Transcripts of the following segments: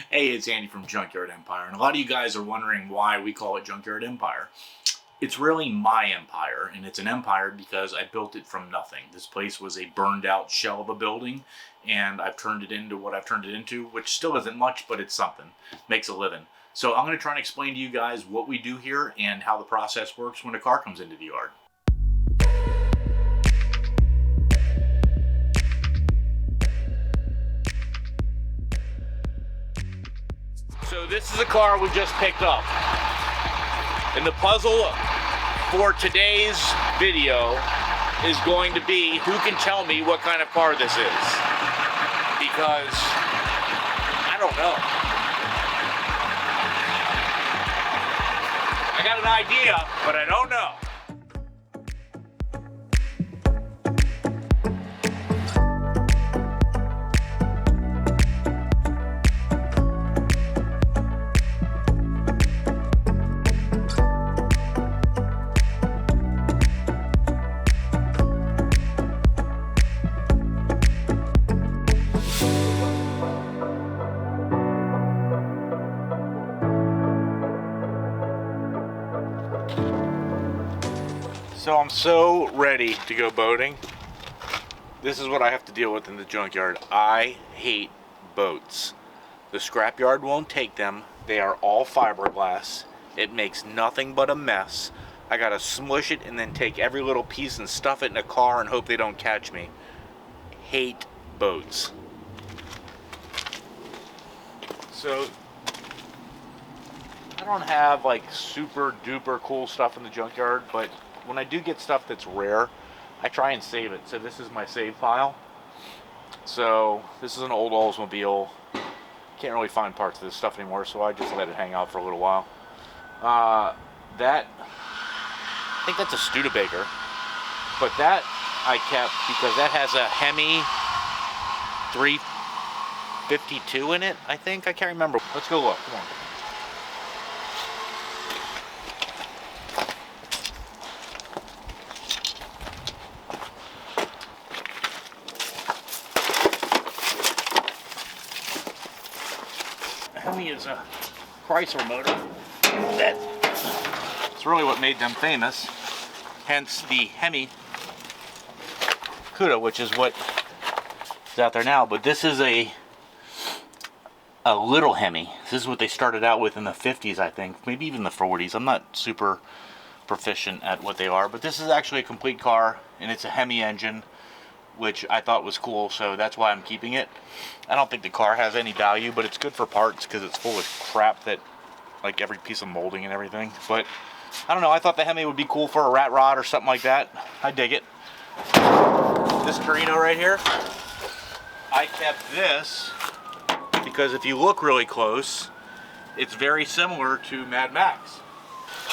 Hey, it's Andy from Junkyard Empire, and a lot of you guys are wondering why we call it Junkyard Empire. It's really my empire, and it's an empire because I built it from nothing. This place was a burned out shell of a building, and I've turned it into what I've turned it into, which still isn't much, but it's something. Makes a living. So I'm going to try and explain to you guys what we do here and how the process works when a car comes into the yard. So this is a car we just picked up. And the puzzle for today's video is going to be who can tell me what kind of car this is. Because I don't know. I got an idea, but I don't know. So I'm so ready to go boating. This is what I have to deal with in the junkyard. I hate boats. The scrapyard won't take them. They are all fiberglass. It makes nothing but a mess. I gotta smush it and then take every little piece and stuff it in a car and hope they don't catch me. Hate boats. So I don't have like super duper cool stuff in the junkyard, but when I do get stuff that's rare, I try and save it. So this is my save file. So this is an old Oldsmobile. Can't really find parts of this stuff anymore, so I just let it hang out for a little while. I think that's a Studebaker, but that I kept because that has a Hemi 352 in it, I think. I can't remember. Let's go look. Come on. Hemi is a Chrysler motor. That's really what made them famous. Hence the Hemi Cuda, which is what is out there now. But this is a little Hemi. This is what they started out with in the 50s, I think. Maybe even the 40s. I'm not super proficient at what they are. But this is actually a complete car, and it's a Hemi engine, which I thought was cool, so that's why I'm keeping it. I don't think the car has any value, but it's good for parts because it's full of crap, that like every piece of molding and everything. But I don't know, I thought the Hemi would be cool for a rat rod or something like that. I dig it. This Torino right here, I kept this because if you look really close, it's very similar to Mad Max.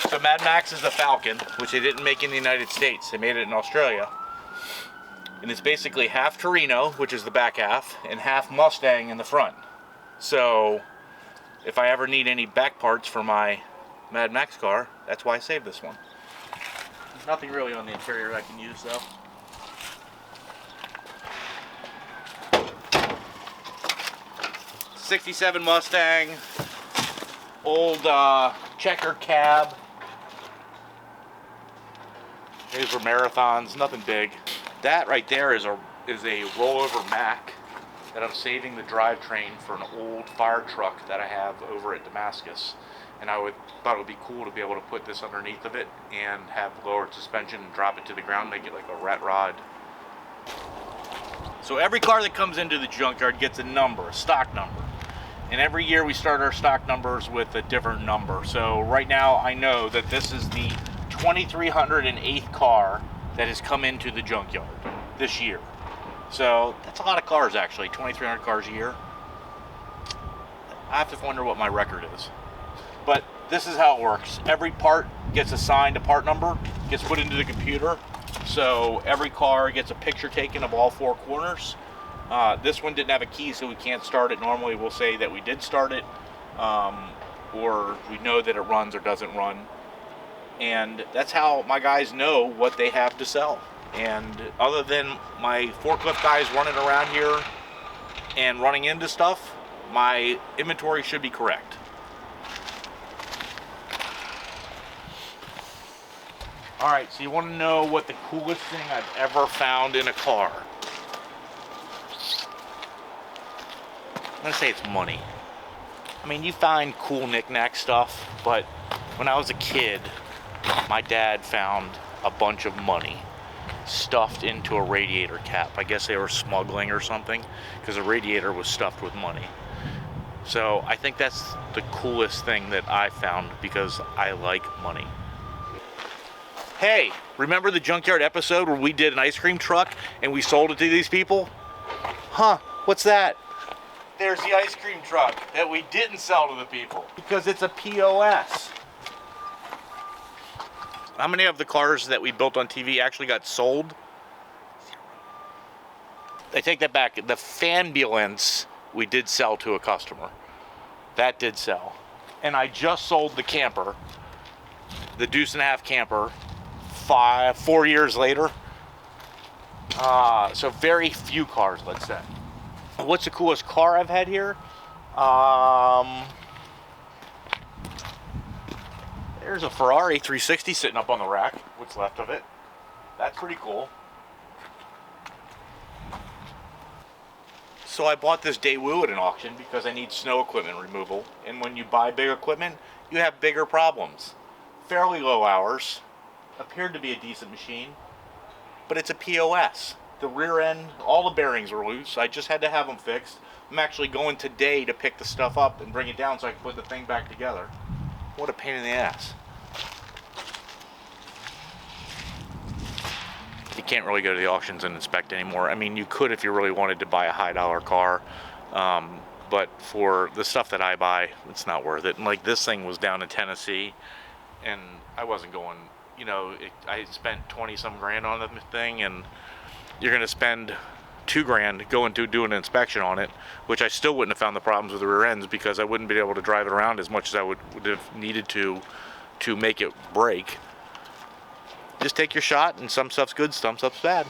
So Mad Max is the Falcon, which they didn't make in the United States. They made it in Australia. And it's basically half Torino, which is the back half, and half Mustang in the front. So if I ever need any back parts for my Mad Max car, that's why I saved this one. There's nothing really on the interior I can use though. '67 Mustang, old checker cab. These were marathons, nothing big. That right there is a rollover Mack that I'm saving the drivetrain for an old fire truck that I have over at Damascus. And thought it would be cool to be able to put this underneath of it and have lowered suspension and drop it to the ground, make it like a rat rod. So every car that comes into the junkyard gets a number, a stock number. And every year we start our stock numbers with a different number. So right now I know that this is the 2308th car that has come into the junkyard this year. So that's a lot of cars actually, 2,300 cars a year. I have to wonder what my record is. But this is how it works. Every part gets assigned a part number, gets put into the computer. So every car gets a picture taken of all four corners. This one didn't have a key, so we can't start it. Normally we'll say that we did start it, or we know that it runs or doesn't run. And that's how my guys know what they have to sell. And other than my forklift guys running around here and running into stuff, my inventory should be correct. Alright, so you want to know what the coolest thing I've ever found in a car? I'm going to say it's money. I mean, you find cool knick-knack stuff, but when I was a kid, my dad found a bunch of money stuffed into a radiator cap. I guess they were smuggling or something, because the radiator was stuffed with money. So I think that's the coolest thing that I found, because I like money. Hey, remember the Junkyard episode where we did an ice cream truck and we sold it to these people? Huh, what's that? There's the ice cream truck that we didn't sell to the people because it's a POS. How many of the cars that we built on TV actually got sold? I take that back. The Fanbulance we did sell to a customer. That did sell. And I just sold the camper, the Deuce and a Half camper, 4 years later. So very few cars, let's say. What's the coolest car I've had here? There's a Ferrari 360 sitting up on the rack. What's left of it. That's pretty cool. So I bought this Daewoo at an auction because I need snow equipment removal. And when you buy big equipment, you have bigger problems. Fairly low hours. Appeared to be a decent machine. But it's a POS. The rear end, all the bearings were loose. I just had to have them fixed. I'm actually going today to pick the stuff up and bring it down so I can put the thing back together. What a pain in the ass. You can't really go to the auctions and inspect anymore. I mean, you could if you really wanted to buy a high dollar car. But for the stuff that I buy, it's not worth it. And like this thing was down in Tennessee and I wasn't going, you know, I spent 20 some grand on the thing, and you're going to spend $2,000 going to do an inspection on it, which I still wouldn't have found the problems with the rear ends because I wouldn't be able to drive it around as much as I would have needed to make it break. Just take your shot, and some stuff's good, some stuff's bad.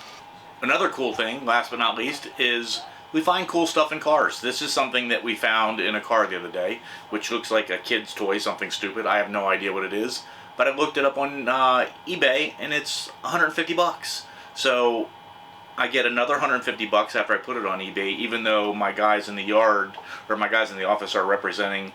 Another cool thing, last but not least, is we find cool stuff in cars. This is something that we found in a car the other day, which looks like a kid's toy, something stupid. I have no idea what it is, but I looked it up on eBay, and it's 150 bucks. So I get another 150 bucks after I put it on eBay, even though my guys in the yard, or my guys in the office are representing,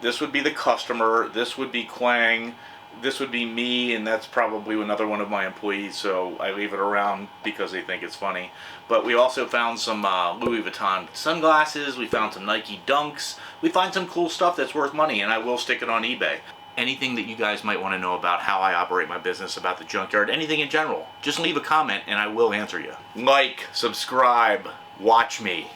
this would be the customer, this would be Quang, this would be me, and that's probably another one of my employees, so I leave it around because they think it's funny. But we also found some Louis Vuitton sunglasses, we found some Nike Dunks, we find some cool stuff that's worth money, and I will stick it on eBay. Anything that you guys might want to know about how I operate my business, about the junkyard, anything in general, just leave a comment and I will answer you. Like, subscribe, watch me.